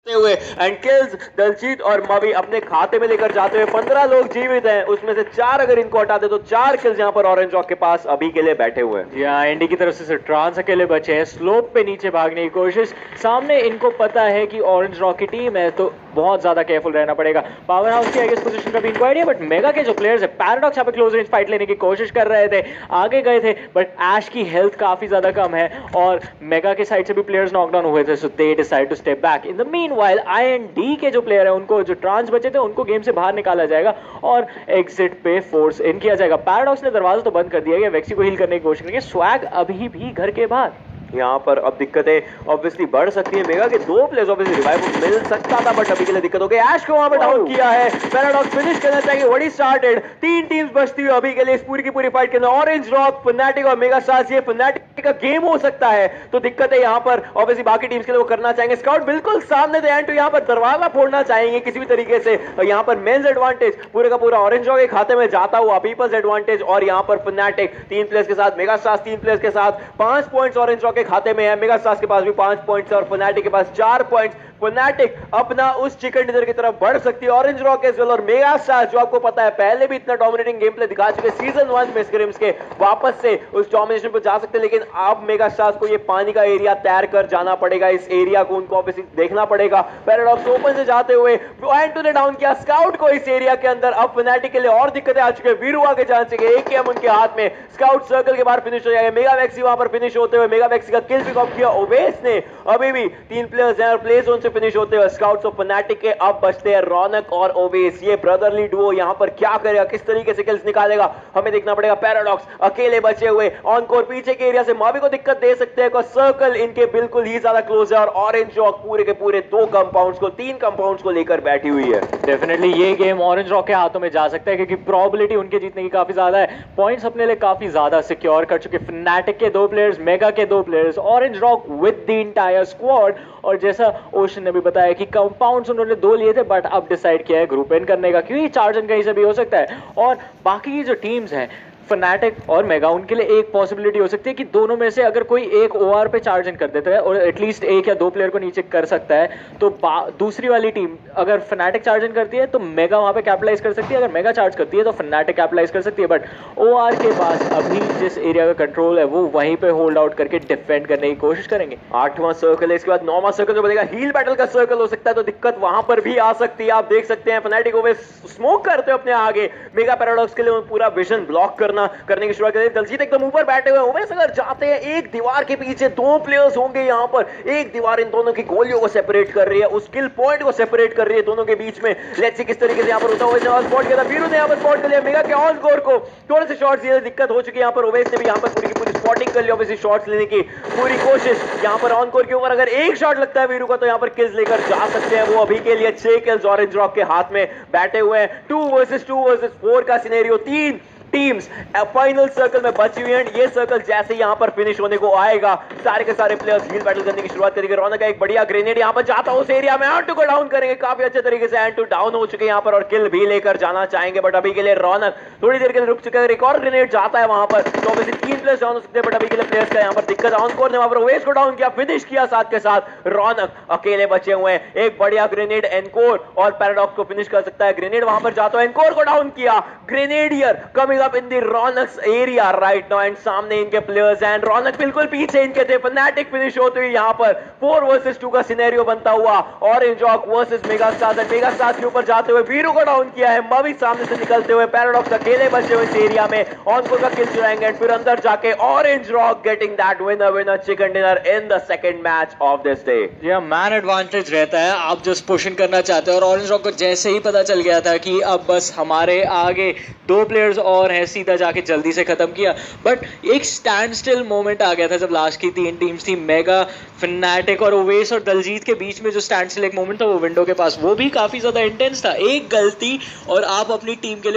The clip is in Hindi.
हुए एंड किल्स दलजीत और मवी अपने खाते में लेकर जाते हुए 15 लोग जीवित हैं, उसमें से 4 अगर इनको हटाते तो 4 किल्स यहां पर ऑरेंज रॉक के पास अभी के लिए बैठे हुए हैं। यहाँ एंडी की तरफ से ट्रांस अकेले बचे हैं, स्लोप पे नीचे भागने की कोशिश। सामने इनको पता है कि ऑरेंज रॉक की टीम है तो बहुत ज्यादा केयरफुल रहना पड़ेगा। पावर हाउस की आगे पोजीशन का भी इनको आइडिया, बट मेगा के जो प्लेयर्स है पैराडॉक्स यहाँ पे क्लोज रेंज फाइट लेने की कोशिश कर रहे थे, आगे गए थे, बट ऐश की हेल्थ काफी ज्यादा कम है और मेगा के साइड से भी प्लेयर्स नॉकडाउन हुए थे, so they decide to step back. In the meanwhile IND के जो प्लेयर है उनको जो ट्रांस बचे थे उनको गेम से बाहर निकाला जाएगा और एग्जिट पे फोर्स इन किया जाएगा। पैराडॉक्स ने दरवाजा तो बंद कर दिया गया, वेक्सी को हील करने की कोशिश करेंगे। स्वैग अभी भी घर के बाहर। यहाँ पर अब दिक्कतें ऑब्वियसली बढ़ सकती है। मेगा के 2 प्लेयर्स ऑब्वियसली रिवाइव मिल सकता था, बट अभी के लिए दिक्कत हो गई। ऐश को वहां पर डाउन किया है, पैराडॉक्स फिनिश करना चाहिए। व्हाट इज स्टार्टेड, 3 टीम्स बचती हुई अभी के लिए इस पूरी की पूरी फाइट के अंदर। ऑरेंज रॉक, फनाटिक और मेगा स्टार्स, ये फनाटिक का गेम हो सकता है, तो दिक्कत है यहाँ पर ऑब्वियसली बाकी टीम्स के लिए वो करना चाहेंगे। स्काउट बिल्कुल सामने थे, एंड यहाँ पर दरवाजा फोड़ना चाहेंगे किसी भी तरीके से। यहाँ पर मेंस एडवांटेज पूरे का पूरा ऑरेंज रॉक के खाते में जाता हुआ, पीपल्स एडवांटेज और यहाँ पर फनाटिक 3 प्लेयर्स के साथ, मेगा स्टार्स 3 प्लेयर्स के साथ 5 पॉइंट्स ऑरेंज रॉक के खाते में है। मेगा स्टार्स के पास भी 5 पॉइंट्स और फनाटिक के पास 4 पॉइंट्स। फनाटिक अपना उस चिकन डिनर की तरफ बढ़ सकती है। ऑरेंज रॉक एज वेल और मेगा स्टार्स जो आपको पता है पहले भी इतना डोमिनेटिंग गेम प्ले दिखा चुके सीजन 1 में स्क्रिम्स के, वापस से उस डोमिनेशन पर जा सकते हैं, लेकिन अब मेगा स्टार्स को ये पानी का एरिया तैर कर जाना पड़ेगा। इस एरिया को उनको ऑब्वियसली देखना पड़ेगा। पैराडॉक्स ओपन से जाते हुए टू ने डाउन किया स्काउट को इस एरिया के अंदर। अब फनाटिक के लिए और दिक्कतें आ चुकी है। वीरू आगे जान सके, AKM उनके हाथ में, स्काउट सर्कल के बाहर फिनिश हो जाएगा। मेगा वैक्सी वहां पर फिनिश होते हुए, मेगा वैक्सी का किल पिक ऑफ किया ओवेस ने। अभी भी 3 प्लेयर्स हैं और प्ले जोन से फिनिश होते हुए स्काउट्स और फनाटिक के अब बचते हैं रौनक और ओवेस। ये ब्रदरली डुओ यहां पर क्या करेगा, किस तरीके से किल्स निकालेगा, हमें देखना पड़ेगा। पैराडॉक्स अकेले बचे हुए ऑनकोर पीछे के एरिया से मावी को दिक्कत दे सकते हैं, सर्कल इनके बिल्कुल ही ज्यादा क्लोज है और ऑरेंज रॉक पूरे के पूरे 2 कंपाउंड्स को, 3 कंपाउंड्स को लेकर बैठी हुई है। डेफिनेटली ये गेम ऑरेंज रॉक के हाथों में जा सकता है क्योंकि प्रोबेबिलिटी उनके जीतने की काफी ज्यादा है। पॉइंट्स अपने लिए काफी ज्यादा सिक्योर कर चुके फनाटिक के 2 प्लेयर्स, मेगा के 2 players, orange rock with the entire squad. और जैसा ओशन ने भी बताया कि कंपाउंड्स उन्होंने 2 लिए थे, बट अब डिसाइड किया है ग्रुप इन करने का, क्योंकि 4 जन कहीं से भी हो सकता है। और बाकी की जो टीम्स हैं फनाटिक और मेगा, उनके लिए एक पॉसिबिलिटी हो सकती है कि दोनों में से अगर कोई एक OR पे चार्ज इन कर देता है और एटलीस्ट 1 या 2 प्लेयर को नीचे कर सकता है, तो दूसरी वाली टीम अगर फनाटिक चार्ज इन करती है तो मेगा वहां पे कैपिटलाइज कर सकती है, अगर मेगा चार्ज करती है तो फनाटिक कैपिटलाइज कर सकती है। बट OR के पास अभी जिस एरिया का कंट्रोल है वो वहीं पे होल्ड आउट करके डिफेंड करने की कोशिश करेंगे। 8वां सर्कल है, इसके बाद 9वां सर्कल जो बनेगा हील बैटल का सर्कल हो सकता है, तो दिक्कत वहां पर भी आ सकती है। आप देख सकते हैं फनाटिक ओवेस स्मोक करते हो अपने आगे, मेगा पैराडॉक्स के लिए पूरा विजन ब्लॉक करने की शुरुआत। दलजीत एकदम ऊपर बैठे हुए, ओवेस अगर जाते हैं एक दीवार के पीछे 2 प्लेयर्स होंगे यहाँ पर, एक दीवार इन दोनों की गोलियों को सेपरेट कर रही है, उस किल पॉइंट को सेपरेट कर रही है दोनों के बीच में। लेट्स सी किस तरीके से यहाँ पर होता है। ओवेस स्पॉट किया था, वीरू ने यहाँ पर स्पॉट कर लिया मेगा के ऑन स्कोर को, थोड़े से शॉट्स ये दिक्कत हो चुकी है यहाँ पर। ओवेस ने भी यहाँ पर पूरी की पूरी स्पॉटिंग कर ली, ऑब्वियसली शॉट्स लेने की पूरी कोशिश। यहाँ पर ऑन कोर के ऊपर अगर एक शॉट लगता है वीरू का तो यहाँ पर किल्स लेकर जा सकते हैं वो। अभी के लिए 6 किल्स ऑरेंज रॉक के हाथ में बैठे हुए हैं। 2 वर्सेस 4 का सिनेरियो, 3 टीम्स फाइनल सर्कल में बची हुई है। ये सर्कल जैसे यहां पर फिनिश होने को आएगा, सारे के सारे प्लेयर्स हील बैटल करने की शुरुआत करेंगे। रौनक का एक बढ़िया ग्रेनेड यहां पर जाता है उस एरिया में, एंड को डाउन करेंगे काफी अच्छे तरीके से। एंड डाउन हो चुके हैं यहां पर और किल भी लेकर जाना चाहेंगे, बट अभी के लिए रौनक थोड़ी देर के लिए रुक चुके हैं। एक और ग्रेनेड जाता है वहां पर, तो ऑब्वियसली 3 प्लेयर्स डाउन हो सकते हैं, बट अभी के लिए प्लेयर्स का यहां पर दिक्कत है। ऑनकोर ने वहां पर ओवेस को डाउन किया, फिनिश किया साथ के साथ। रौनक अकेले बचे हुए हैं, एक बढ़िया ग्रेनेड एनकोर और पैराडॉक्स को फिनिश कर सकता है। ग्रेनेड वहां पर जाता है, एनकोर को डाउन किया। Grenadier coming up in the Raunak area right now, and सामने इनके प्लेयर्स हैं। रौनक बिल्कुल पीछे इनके थे। फनाटिक फिनिश होते हुए यहां पर 4 वर्सेस 2 का सिनेरियो बनता हुआ। Orange rock versus mega stars, and mega stars के ऊपर जाते हुए वीरू को डाउन किया है। मवी सामने से निकलते हुए, पैराडॉक्स अकेले बचे हुए इस एरिया में, ऑनकोर का किल चुराएंगे एंड फिर अंदर जाके orange rock getting that winner chicken dinner in the second match of this day. ये मैन एडवांटेज रहता है, आप जस्ट पुशिंग करना चाहते हैं। और ऑरेंज रॉक को जैसे ही पता चल गया था कि अब बस हमारे आगे 2 प्लेयर्स और हैं, सीधा जाके जल्दी से खत्म किया। बट एक स्टैंड स्टिल मोमेंट आ गया था जब लास्ट की 3 टीम्स थी, मेगा, फनाटिक और ओवेस और दलजीत के बीच में जो स्टैंड स्टिल एक मोमेंट था वो विंडो के पास, वो भी काफी ज्यादा इंटेंस था। एक गलती और आप अपनी टीम के लिए